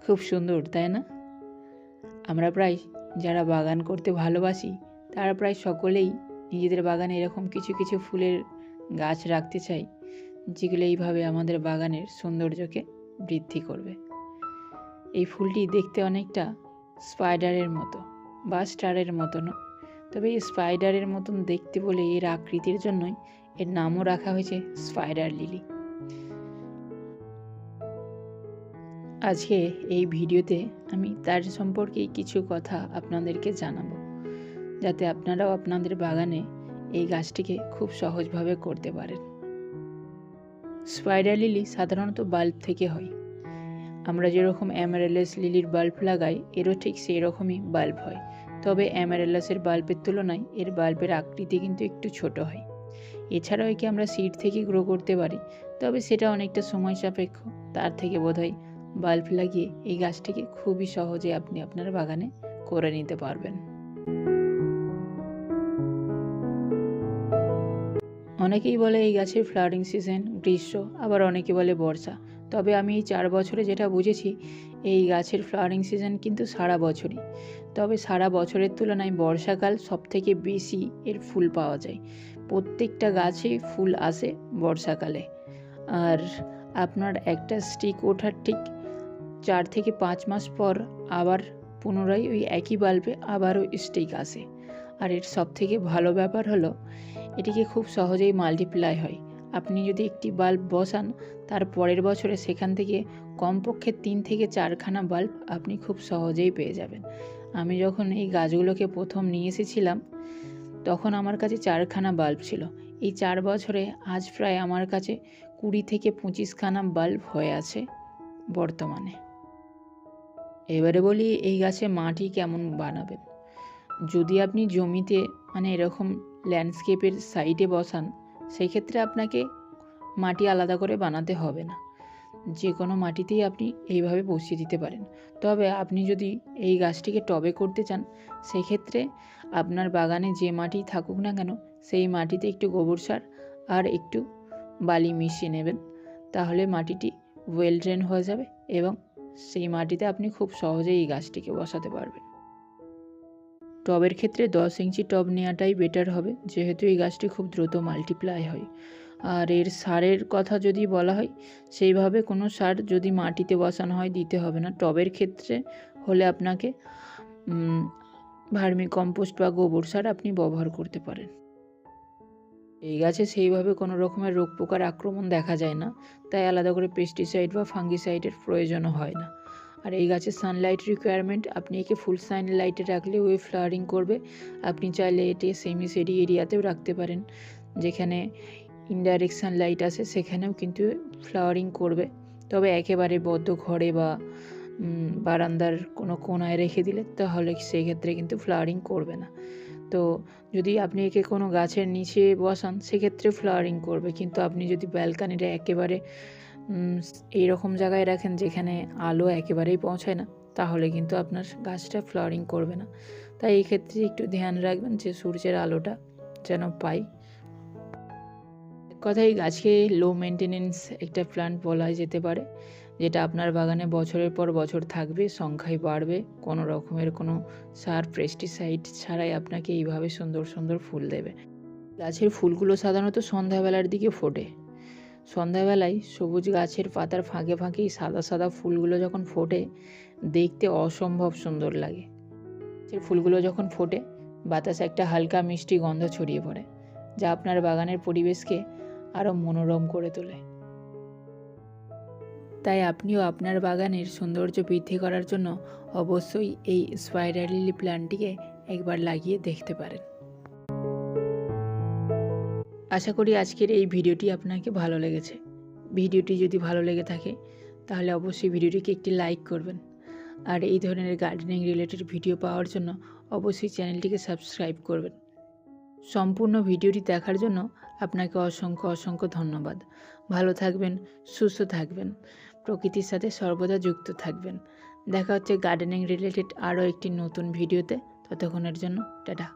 খুব সুন্দর, তাই না? আমরা প্রায় যারা বাগান করতে ভালোবাসি তারা প্রায় সকলেই নিজেদের বাগানে এরকম কিছু কিছু ফুলের গাছ রাখতে চাই, যেগুলো এইভাবে আমাদের বাগানের সৌন্দর্যকে বৃদ্ধি করবে। এই ফুলটি দেখতে অনেকটা স্পাইডারের মতো বা স্টারের মতনও, তবে এই স্পাইডারের মতন দেখতে বলে এর আকৃতির জন্যই এর নামও রাখা হয়েছে স্পাইডার লিলি। আজকে এই ভিডিওতে আমি তার সম্পর্কে কিছু কথা আপনাদেরকে জানাবো, যাতে আপনারাও আপনাদের বাগানে এই গাছটিকে খুব সহজভাবে করতে পারেন। স্পাইডার লিলি সাধারণত বাল্ব থেকে হয়। আমরা যেরকম অ্যামারেলাস লিলির বাল্ব লাগাই, এরও ঠিক সেই রকমই বাল্ব হয়, তবে অ্যামারেলাসের বাল্বের তুলনায় এর বাল্বের আকৃতি কিন্তু একটু ছোট হয়। এছাড়াও একে আমরা সিড থেকে গ্রো করতে পারি, তবে সেটা অনেকটা সময় সাপেক্ষ। তার থেকে বোধহয় বাল্ব লাগিয়ে এই গাছটিকে খুবই সহজে আপনি আপনার বাগানে করে নিতে পারবেন। অনেকেই বলে এই গাছের ফ্লাওয়ারিং সিজন গ্রীষ্ম, আবার অনেকে বলে বর্ষা। তবে আমি এই 4 বছরে যেটা বুঝেছি, এই গাছের ফ্লাওয়ারিং সিজন কিন্তু সারা বছরই। তবে সারা বছরের তুলনায় বর্ষাকাল সবথেকে বেশি এর ফুল পাওয়া যায়। প্রত্যেকটা গাছে ফুল আসে বর্ষাকালে। আর আপনার একটা স্টিক ওঠার ঠিক 4 থেকে 5 মাস পর আবার পুনরায় ওই একই বাল্বে আবারও স্টিক আসে। আর এর সবথেকে ভালো ব্যাপার হলো এটিকে খুব সহজেই মাল্টিপ্লাই হয়। আপনি যদি একটি বাল্ব বসান, তার পরের বছরে সেখান থেকে কমপক্ষে 3 থেকে 4খানা বাল্ব আপনি খুব সহজেই পেয়ে যাবেন। আমি যখন এই গাছগুলোকে প্রথম নিয়ে এসেছিলাম, তখন আমার কাছে 4খানা বাল্ব ছিল। এই 4 বছরে আজ প্রায় আমার কাছে 20 থেকে 25খানা বাল্ব হয়ে আছে বর্তমানে। এবারে বলি এই গাছে মাটি কেমন বানাবেন। যদি আপনি জমিতে এরকম ল্যান্ডস্কেপের সাইডে বসান, সেক্ষেত্রে আপনাকে মাটি আলাদা করে বানাতে হবে না। যে কোনো মাটিতেই আপনি এইভাবে বসিয়ে দিতে পারেন। তবে আপনি যদি এই গাছটিকে টবে করতে চান, সেক্ষেত্রে আপনার বাগানে যে মাটি থাকুক না কেন, সেই মাটিতে একটু গোবর সার আর একটু বালি মিশিয়ে নেবেন। তাহলে মাটিটি ওয়েল ড্রেন হয়ে যাবে এবং সেই মাটিতে আপনি খুব সহজেই এই গাছটিকে বসাতে পারবেন। টবের ক্ষেত্রে 10 ইঞ্চি টব নেওয়াটাই বেটার হবে, যেহেতু এই গাছটি খুব দ্রুত মাল্টিপ্লাই হয়। আর এর সারের কথা যদি বলা হয়, সেইভাবে কোনো সার যদি মাটিতে বসানো হয় দিতে হবে না। টবের ক্ষেত্রে হলে আপনাকে ভার্মি কম্পোস্ট বা গোবর সার আপনি ব্যবহার করতে পারেন। এই গাছে সেইভাবে কোনো রকমের রোগ পোকার আক্রমণ দেখা যায় না, তাই আলাদা করে পেস্টিসাইড বা ফাঙ্গিসাইডের প্রয়োজনও হয় না। আর এই গাছের সানলাইট রিকোয়ারমেন্ট, আপনি একে ফুল সানলাইটে রাখলে ওই ফ্লাওয়ারিং করবে। আপনি চাইলে এটি সেমি শেডি এরিয়াতেও রাখতে পারেন, যেখানে ইনডাইরেক্ট সানলাইট আসে, সেখানেও কিন্তু ফ্লাওয়ারিং করবে। তবে একেবারে বদ্ধ ঘরে বা বারান্দার কোনো কোনায় রেখে দিলে তাহলে সেক্ষেত্রে কিন্তু ফ্লাওয়ারিং করবে না। তো যদি আপনি একে কোনো গাছের নিচে বসান, সেক্ষেত্রে ফ্লাওয়ারিং করবে। কিন্তু আপনি যদি ব্যালকানিটা একেবারে এইরকম জায়গায় রাখেন যেখানে আলো একেবারেই পৌঁছায় না, তাহলে কিন্তু আপনার গাছটা ফ্লাওয়ারিং করবে না। তাই এই ক্ষেত্রে একটু ধ্যান রাখবেন যে সূর্যের আলোটা যেন পাই। কথাই গাছকে লো মেনটেনেন্স একটা প্ল্যান্ট বলা যেতে পারে, যেটা আপনার বাগানে বছরের পর বছর থাকবে, সংখ্যায় বাড়বে, কোনো রকমের কোনো সার পেস্টিসাইড ছাড়াই আপনাকে এইভাবে সুন্দর সুন্দর ফুল দেবে। গাছের ফুলগুলো সাধারণত সন্ধ্যাবেলার দিকে ফোটে। সন্ধ্যাবেলায় সবুজ গাছের পাতার ফাঁকে ফাঁকেই সাদা সাদা ফুলগুলো যখন ফোটে, দেখতে অসম্ভব সুন্দর লাগে। ফুলগুলো যখন ফোটে, বাতাসে একটা হালকা মিষ্টি গন্ধ ছড়িয়ে পড়ে, যা আপনার বাগানের পরিবেশকে আরও মনোরম করে তোলে। তাই আপনিও আপনার বাগানের সৌন্দর্য বৃদ্ধি করার জন্য অবশ্যই এই স্পাইডার লিলি প্ল্যান্টটিকে একবার লাগিয়ে দেখতে পারেন। আশা করি আজকের এই ভিডিওটি আপনাকে ভালো লেগেছে। ভিডিওটি যদি ভালো লেগে থাকে, তাহলে অবশ্যই ভিডিওটিকে একটি লাইক করবেন। আর এই ধরনের গার্ডেনিং রিলেটেড ভিডিও পাওয়ার জন্য অবশ্যই চ্যানেলটিকে সাবস্ক্রাইব করবেন। সম্পূর্ণ ভিডিওটি দেখার জন্য আপনাকে অসংখ্য অসংখ্য ধন্যবাদ। ভালো থাকবেন, সুস্থ থাকবেন, প্রকৃতির সাথে সর্বদা যুক্ত থাকবেন। দেখা হচ্ছে গার্ডেনিং রিলেটেড আরও একটি নতুন ভিডিওতে। ততক্ষণের জন্য টাটা।